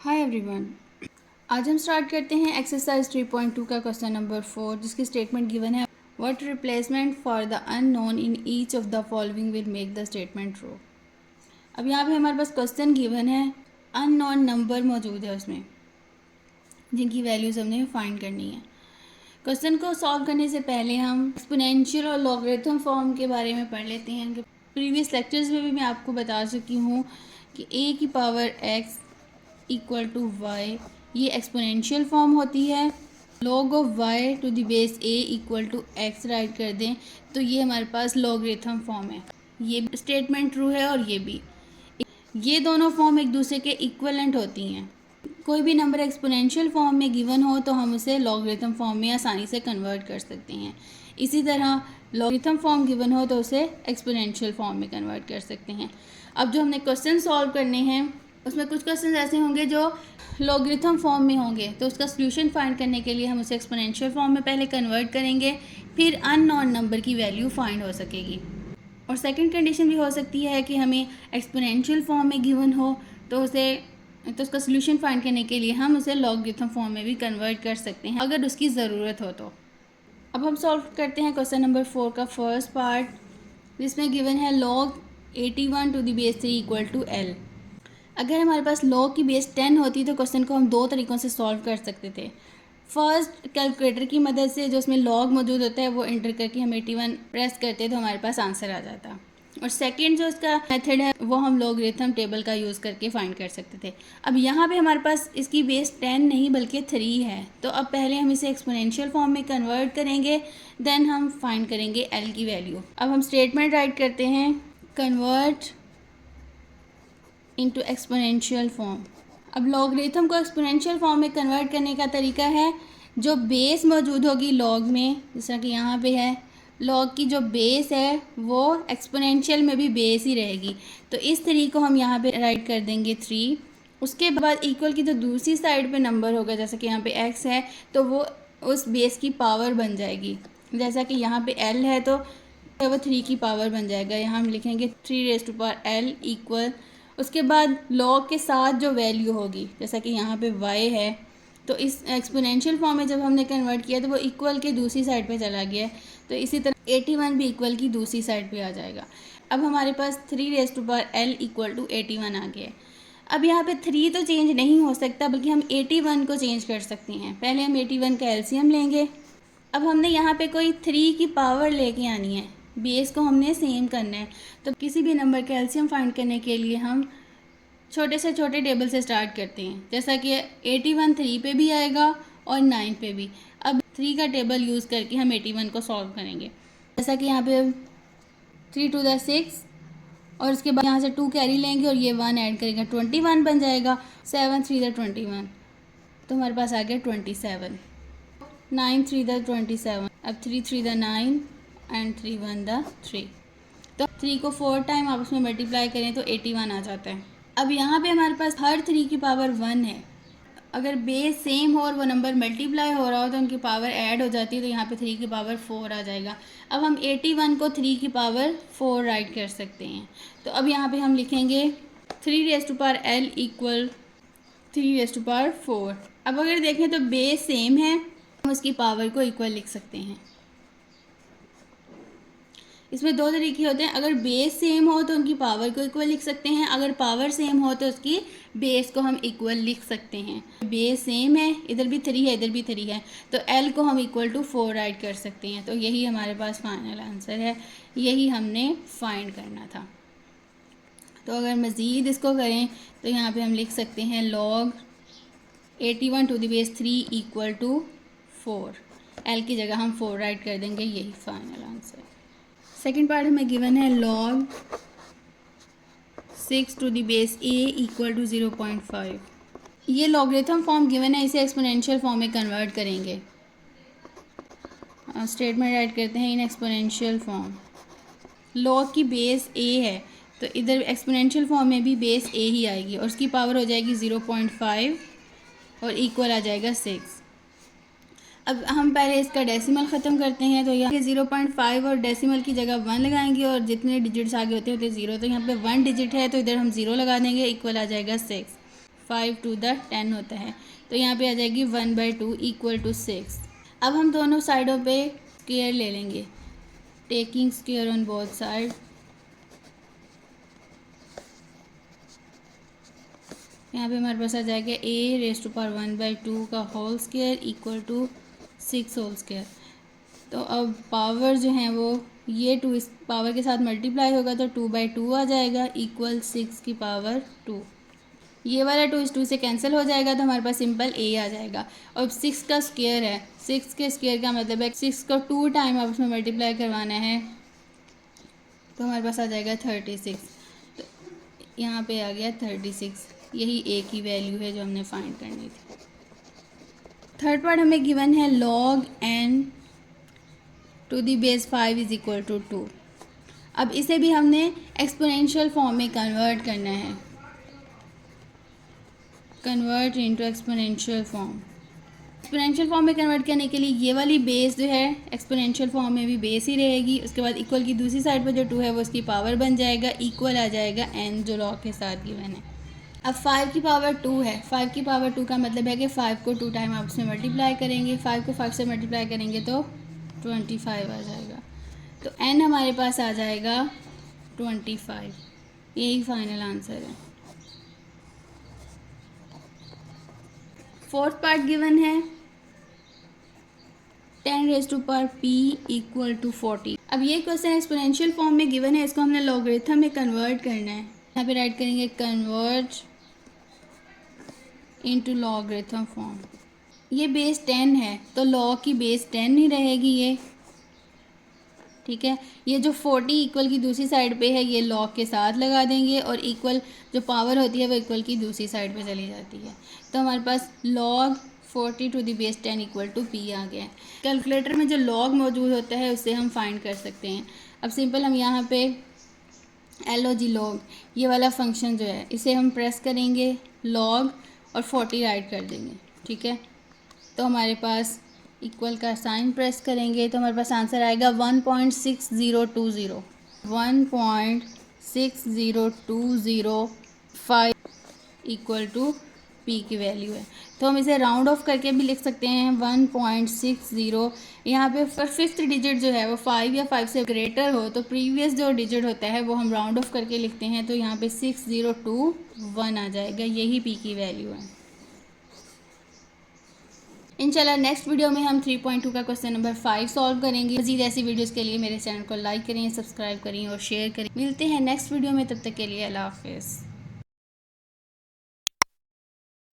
Hi everyone. आज हम start करते हैं एक्सरसाइज 3.2 का क्वेश्चन नंबर 4, जिसकी स्टेटमेंट गिवन है what replacement for the unknown in each of the following will make the statement true. अब यहाँ पे हमारे पास क्वेश्चन गिवन है, अननोन नंबर मौजूद है उसमें जिनकी वैल्यूज़ हमने फाइंड करनी है। क्वेश्चन को सॉल्व करने से पहले हम एक्सपोनेंशियल और लॉगरिथम फॉर्म के बारे में पढ़ लेते हैं। प्रीवियस लेक्चर्स में भी मैं आपको बता चुकी हूँ कि a की power x equal to y ये एक्सपोनेंशियल फॉर्म होती है। log of y to the base a equal to x write कर दें तो ये हमारे पास लॉगरिथम फॉर्म है। ये स्टेटमेंट ट्रू है और ये भी। ये दोनों फॉर्म एक दूसरे के इक्वलेंट होती हैं। कोई भी नंबर एक्सपोनेंशियल फॉर्म में गिवन हो तो हम उसे लॉगरिथम फॉर्म में आसानी से कन्वर्ट कर सकते हैं। इसी तरह लॉगरिथम फॉर्म गिवन हो तो उसे एक्सपोनेंशियल फॉर्म में कन्वर्ट कर सकते हैं। अब जो हमने क्वेश्चन सॉल्व करने हैं उसमें कुछ क्वेश्चन ऐसे होंगे जो लॉगरिथम फॉर्म में होंगे, तो उसका सोल्यूशन फाइंड करने के लिए हम उसे एक्सपोनेंशियल फॉर्म में पहले कन्वर्ट करेंगे, फिर अननोन नंबर की वैल्यू फाइंड हो सकेगी। और सेकंड कंडीशन भी हो सकती है कि हमें एक्सपोनेंशियल फॉर्म में गिवन हो तो उसका सोल्यूशन फाइंड करने के लिए हम उसे लॉगरिथम फॉर्म में भी कन्वर्ट कर सकते हैं अगर उसकी ज़रूरत हो तो। अब हम सॉल्व करते हैं क्वेश्चन नंबर 4 का फर्स्ट पार्ट, जिसमें गिवन है log 81 to the base 3 equal to l। अगर हमारे पास log की बेस 10 होती तो क्वेश्चन को हम दो तरीक़ों से सॉल्व कर सकते थे। फर्स्ट, कैलकुलेटर की मदद से जो उसमें log मौजूद होता है वो एंटर करके हम 81 प्रेस करते तो हमारे पास आंसर आ जाता। और सेकंड जो इसका मेथड है वो हम लॉगरिथम टेबल का यूज़ करके फाइंड कर सकते थे। अब यहाँ पे हमारे पास इसकी बेस 10 नहीं बल्कि 3 है, तो अब पहले हम इसे एक्सपोनेंशियल फॉर्म में कन्वर्ट करेंगे, देन हम फाइंड करेंगे l की वैल्यू। अब हम स्टेटमेंट राइट करते हैं, कन्वर्ट इनटू एक्सपोनेंशियल फॉर्म। अब लॉगरिथम को एक्सपोनेंशियल फॉर्म में कन्वर्ट करने का तरीका है, जो बेस मौजूद होगी लॉग में, जैसा कि यहाँ पे है, लॉग की जो बेस है वो एक्सपोनेंशियल में भी बेस ही रहेगी, तो इस तरीके को हम यहाँ पे राइट कर देंगे 3। उसके बाद इक्वल की जो दूसरी साइड पे नंबर होगा, जैसा कि यहाँ पे x है तो वो उस बेस की पावर बन जाएगी। जैसा कि यहाँ पे l है तो वो 3 की पावर बन जाएगा। यहाँ हम लिखेंगे 3 l इक्वल, उसके बाद लॉग के साथ जो वैल्यू होगी, जैसा कि यहाँ पे y है, तो इस एक्सपोनेंशियल फॉर्म में जब हमने कन्वर्ट किया तो वो इक्वल के दूसरी साइड पे चला गया, तो इसी तरह 81 भी इक्वल की दूसरी साइड पे आ जाएगा। अब हमारे पास 3 इक्वल टू 81 आ गया है। अब यहाँ पे 3 तो चेंज नहीं हो सकता, बल्कि हम 81 को चेंज कर सकते हैं। पहले हम 81 का एलसीएम लेंगे। अब हमने यहाँ पे कोई 3 की पावर लेके आनी है, बेस को हमने सेम करना है, तो किसी भी नंबर का एलसीएम फाइंड करने के लिए हम छोटे से छोटे टेबल से स्टार्ट करते हैं। जैसा कि 81 3 पे भी आएगा और 9 पे भी। अब 3 का टेबल यूज़ करके हम 81 को सॉल्व करेंगे। जैसा कि यहाँ पे 3 टू द 6 और उसके बाद यहाँ से 2 कैरी लेंगे और ये 1 ऐड करेंगे, 21 बन जाएगा। 7 3 द 21, तो हमारे पास आ गया 27। 9 3 द 27, अब 3 3 द 9 एंड 3 1 द 3, तो 3 को 4 टाइम आप उसमें मल्टीप्लाई करें तो 81 आ जाता है। अब यहाँ पे हमारे पास हर 3 की पावर 1 है। अगर बेस सेम हो और वो नंबर मल्टीप्लाई हो रहा हो तो उनकी पावर ऐड हो जाती है, तो यहाँ पे 3 की पावर 4 आ जाएगा। अब हम 81 को 3 की पावर 4 राइट कर सकते हैं, तो अब यहाँ पे हम लिखेंगे 3 इक्वल 3 4। अब अगर देखें तो बेस सेम है, हम उसकी पावर को इक्वल लिख सकते हैं। इसमें दो तरीके होते हैं, अगर बेस सेम हो तो उनकी पावर को इक्वल लिख सकते हैं, अगर पावर सेम हो तो उसकी बेस को हम इक्वल लिख सकते हैं। बेस सेम है, इधर भी 3 है इधर भी 3 है, तो l को हम इक्वल टू 4 राइट कर सकते हैं। तो यही हमारे पास फाइनल आंसर है, यही हमने फाइंड करना था। तो अगर मज़ीद इसको करें तो यहाँ पे हम लिख सकते हैं log 81 to the base 3 equal to 4, l की जगह हम 4 राइट कर देंगे, यही फाइनल आंसर है। सेकेंड पार्ट हमें गिवन है log 6 to the base a equal to 0.5। ये लॉगरिथम फॉर्म गिवन है, इसे एक्सपोनेंशियल फॉर्म में कन्वर्ट करेंगे। स्टेटमेंट राइट करते हैं इन एक्सपोनेंशियल फॉर्म। log की बेस a है तो इधर एक्सपोनेंशियल फॉर्म में भी बेस a ही आएगी और उसकी पावर हो जाएगी 0.5 और इक्वल आ जाएगा 6। अब हम पहले इसका डेसिमल ख़त्म करते हैं, तो यहाँ 0.5 और डेसिमल की जगह 1 लगाएंगे और जितने डिजिट्स आगे होते होते 0, तो यहाँ पे 1 डिजिट है तो इधर हम 0 लगा देंगे, इक्वल आ जाएगा 6। 5 टू द 10 होता है, तो यहाँ पे आ जाएगी 1/2 इक्वल टू 6। अब हम दोनों साइडों पे स्क्वायर ले लेंगे, taking square on both side. यहाँ पे हमारे पास आ जाएगा a⁻1/2 का whole square equal to 6 whole square. तो अब पावर जो है वो ये 2 इस पावर के साथ मल्टीप्लाई होगा तो 2/2 आ जाएगा इक्वल 6 की पावर 2। ये वाला 2 इस 2 से कैंसिल हो जाएगा तो हमारे पास सिंपल a आ जाएगा। और 6 का स्क्वायर है, 6 के स्क्वायर का मतलब है 6 को 2 टाइम आप उसमें मल्टीप्लाई करवाना है, तो हमारे पास आ जाएगा 36। तो यहाँ पे आ गया 36, यही a की वैल्यू है जो हमने फाइंड करनी थी। थर्ड पार्ट हमें गिवन है log n to the base 5 is equal to 2। अब इसे भी हमने एक्सपोनेंशियल फॉर्म में कन्वर्ट करना है, convert into exponential form. Exponential form में कन्वर्ट करने के लिए ये वाली बेस जो है एक्सपोनेंशियल फॉर्म में भी बेस ही रहेगी, उसके बाद इक्वल की दूसरी साइड पर जो 2 है वो उसकी पावर बन जाएगा, इक्वल आ जाएगा n जो लॉग के साथ गिवन है। अब 5 की पावर 2 है, 5 की पावर 2 का मतलब है कि 5 को 2 टाइम आप उसमें मल्टीप्लाई करेंगे, 5 को 5 से मल्टीप्लाई करेंगे तो 25 आ जाएगा, तो n हमारे पास आ जाएगा 25। यही फाइनल आंसर है। फोर्थ पार्ट गिवन है 10⁻p इक्वल टू 40। अब ये क्वेश्चन एक्सपोनेंशियल फॉर्म में गिवन है, इसको हमने लॉगरिथम में कन्वर्ट करना है। यहाँ पे राइट करेंगे कन्वर्ट इनटू लॉगरिथम फॉर्म। ये बेस 10 है तो लॉग की बेस 10 ही रहेगी ये, ठीक है। ये जो 40 इक्वल की दूसरी साइड पे है ये लॉग के साथ लगा देंगे और इक्वल जो पावर होती है वो इक्वल की दूसरी साइड पे चली जाती है, तो हमारे पास log 40 to the base 10 equal to p आ गया है। कैलकुलेटर में जो log मौजूद होता है उससे हम फाइंड कर सकते हैं। अब सिंपल हम यहाँ पे log ये वाला फंक्शन जो है इसे हम प्रेस करेंगे log और 40 राइट कर देंगे, ठीक है। तो हमारे पास इक्वल का साइन प्रेस करेंगे तो हमारे पास आंसर आएगा 1.6020, 1.60205 इक्वल टू p की वैल्यू है। तो हम इसे राउंड ऑफ करके भी लिख सकते हैं 1.60। यहाँ पे फिफ्थ डिजिट जो है वो 5 या 5 से ग्रेटर हो तो प्रीवियस जो डिजिट होता है वो हम राउंड ऑफ करके लिखते हैं, तो यहाँ पे 6021 आ जाएगा, यही p की वैल्यू है। इंशाल्लाह नेक्स्ट वीडियो में हम 3.2 का क्वेश्चन नंबर 5 सॉल्व करेंगे। मज़ीद ऐसी वीडियोस के लिए मेरे चैनल को लाइक करें, सब्सक्राइब करें और शेयर करें। मिलते हैं नेक्स्ट वीडियो में, तब तक के लिए अल्लाह हाफ़िज़।